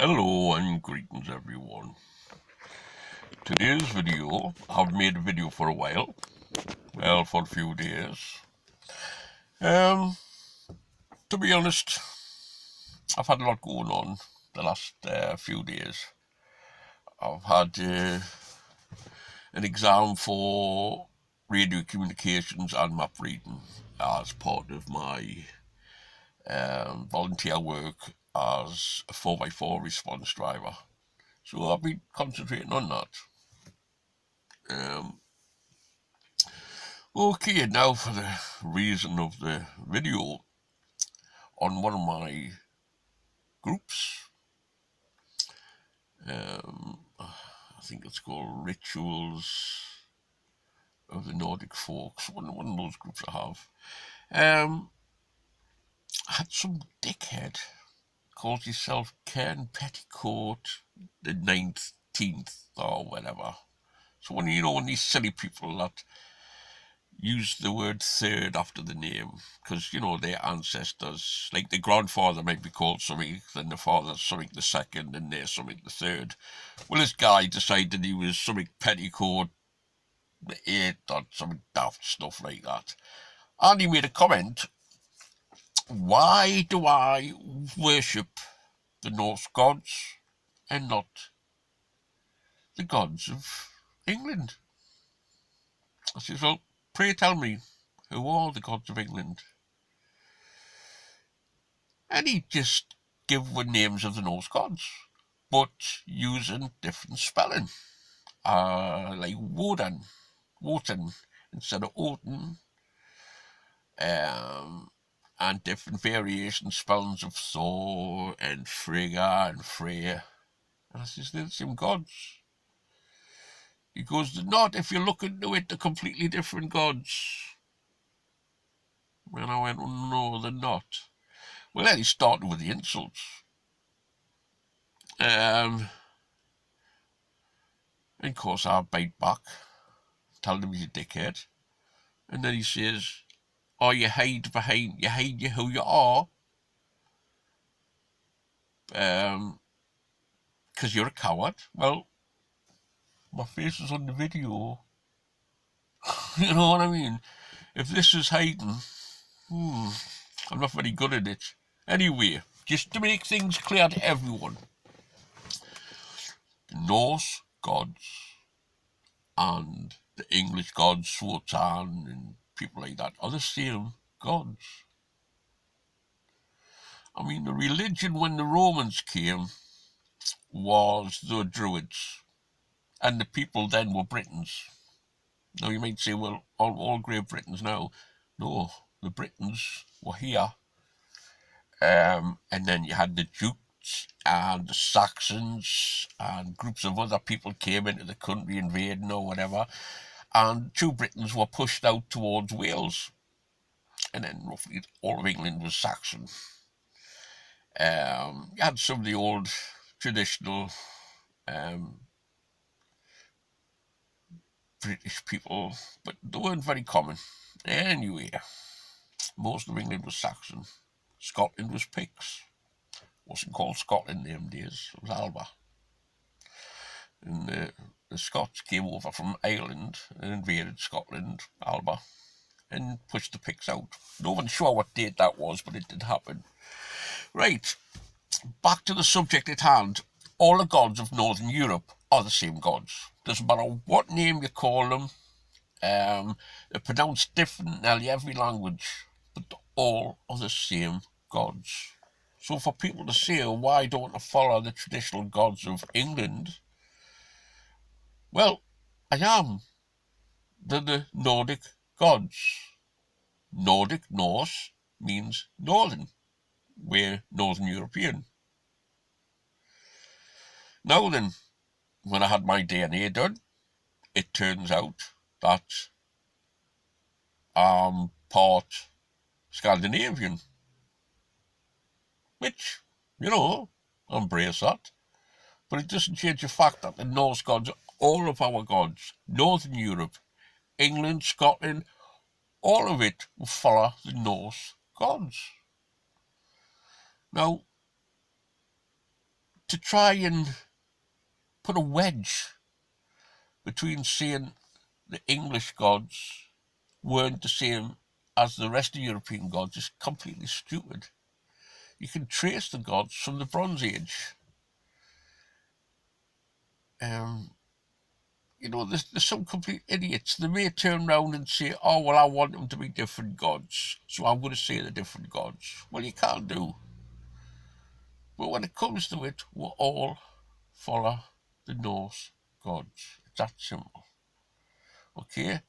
Hello and greetings everyone. Today's video, I've made a video for a while, well for a few days. Um, to be honest, I've had a lot going on the last few days. I've had an exam for radio communications and map reading as part of my volunteer work as a 4x4 response driver. So I've been concentrating on that. Okay, now for the reason of the video. On one of my groups, I think it's called Rituals of the Nordic Folks, one of those groups I have, had some dickhead called himself Ken Petticoat the 19th or whatever. So when these silly people that use the word third after the name, because their ancestors, like the grandfather might be called something, then the father's something the second, and they're something the third. Well, this guy decided he was something Petticoat the eighth or something daft stuff like that, and he made a comment: why do I worship the Norse gods and not the gods of England? I says, well, pray tell me, who are the gods of England? And he just give the names of the Norse gods, but using different spelling. Like Woden, Wotan instead of Odin, and different variation spellings of Thor and Frigga and Freya. And I says, they're the same gods. He goes, they're not. If you look into it, they're completely different gods. And I went, oh, no, they're not. Well, then he started with the insults. And of course I bite back, tell him he's a dickhead. And then he says, oh, you hide who you are, because you're a coward. Well, my face is on the video. You know what I mean? If this is hiding, I'm not very good at it. Anyway, just to make things clear to everyone, the Norse gods and the English gods, Wotan and people like that, are the same gods. I mean, the religion when the Romans came was the Druids, and the people then were Britons. Now you might say, well, all Great Britons now. No, the Britons were here. And then you had the Jutes and the Saxons and groups of other people came into the country invading or whatever. And two Britons were pushed out towards Wales. And then roughly all of England was Saxon. You had some of the old traditional British people, but they weren't very common. Anyway, most of England was Saxon. Scotland was Picts. Wasn't called Scotland in them days, it was Alba. And the Scots came over from Ireland and invaded Scotland, Alba, and pushed the Picts out. No one's sure what date that was, but it did happen. Right, back to the subject at hand. All the gods of Northern Europe are the same gods. Doesn't matter what name you call them. They're pronounced different in nearly every language, but all are the same gods. So for people to say, why don't I follow the traditional gods of England? Well, I am. They're the Nordic gods. Nordic, Norse, means northern. We're Northern European. Now then, when I had my DNA done, it turns out that I'm part Scandinavian. Which, I embrace that. But it doesn't change the fact that the Norse gods are all of our gods. Northern Europe, England, Scotland, all of it will follow the Norse gods. Now, to try and put a wedge between saying the English gods weren't the same as the rest of European gods is completely stupid. You can trace the gods from the Bronze Age. There's some complete idiots. They may turn around and say, oh, well, I want them to be different gods, so I'm going to say the different gods. Well, you can't do. But when it comes to it, we'll all follow the Norse gods. It's that simple. Okay?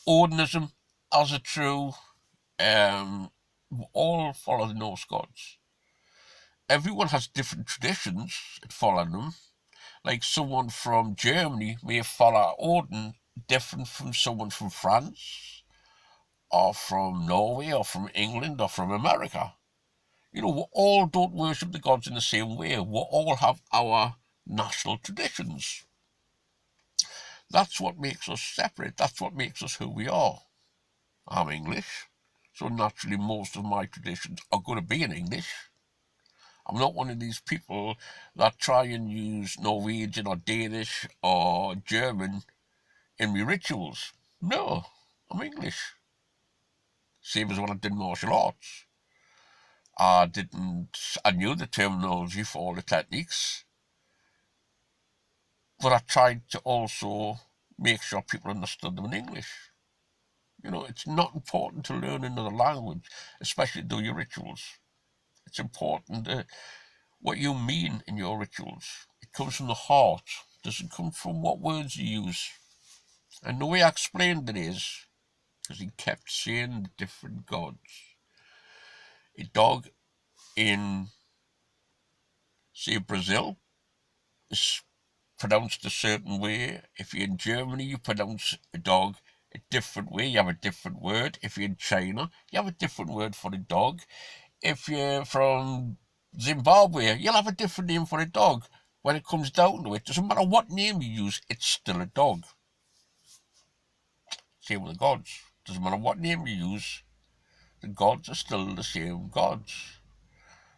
Odinism as a true, we all follow the Norse gods. Everyone has different traditions at following them. Like someone from Germany may follow Odin different from someone from France or from Norway or from England or from America. We all don't worship the gods in the same way. We all have our national traditions. That's what makes us separate. That's what makes us who we are. I'm English, so naturally most of my traditions are going to be in English. I'm not one of these people that try and use Norwegian or Danish or German in my rituals. No, I'm English. Same as when I did martial arts. I knew the terminology for all the techniques, but I tried to also make sure people understood them in English. It's not important to learn another language, especially do your rituals. It's important what you mean in your rituals. It comes from the heart. It doesn't come from what words you use. And the way I explained it is, because he kept saying the different gods. A dog in, say, Brazil is pronounced a certain way. If you're in Germany, you pronounce a dog a different way. You have a different word. If you're in China, you have a different word for a dog. If you're from Zimbabwe, you'll have a different name for a dog. When it comes down to it, doesn't matter what name you use, it's still a dog. Same with the gods. Doesn't matter what name you use, the gods are still the same gods.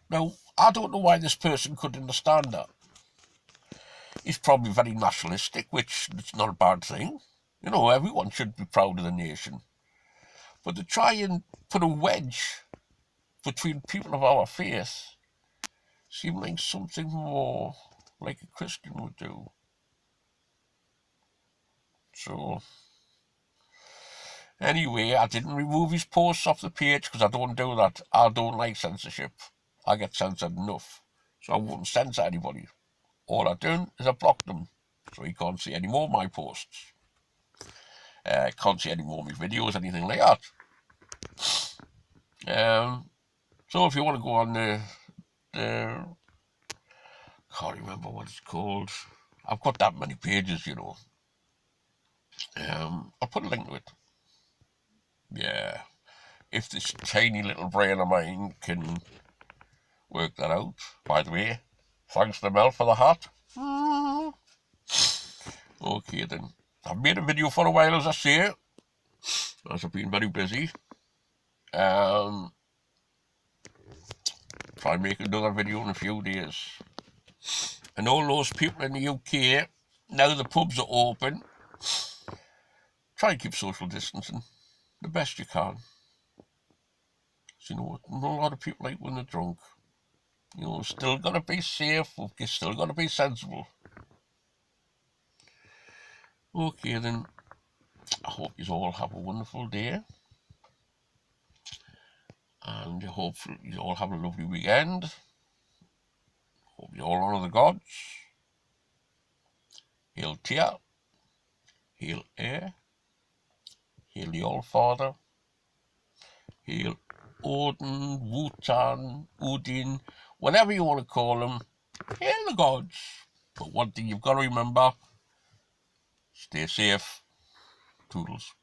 Now, I don't know why this person couldn't understand that. He's probably very nationalistic, which is not a bad thing. Everyone should be proud of the nation. But to try and put a wedge between people of our faith seemed like something more like a Christian would do. So, anyway, I didn't remove his posts off the page because I don't do that. I don't like censorship. I get censored enough, so I won't censor anybody. All I've done is I blocked them, so he can't see any more of my posts. Can't see any more of my videos, anything like that. So if you want to go on the can't remember what it's called. I've got that many pages, I'll put a link to it. Yeah. If this tiny little brain of mine can work that out. By the way, thanks to Mel for the hat. Okay then. I've made a video for a while, as I say, as I've been very busy. Try and make another video in a few days. And all those people in the UK, now the pubs are open, try and keep social distancing the best you can. So, a lot of people like when they're drunk. Still got to be safe, you've still got to be sensible. Okay then, I hope you all have a wonderful day. And I hope you all have a lovely weekend. Hope you all honour the gods. Hail Tyr, hail Air, hail the All-Father, hail Odin, Wotan, Oudin, whatever you want to call them, hail the gods. But one thing you've got to remember, stay safe. Toodles.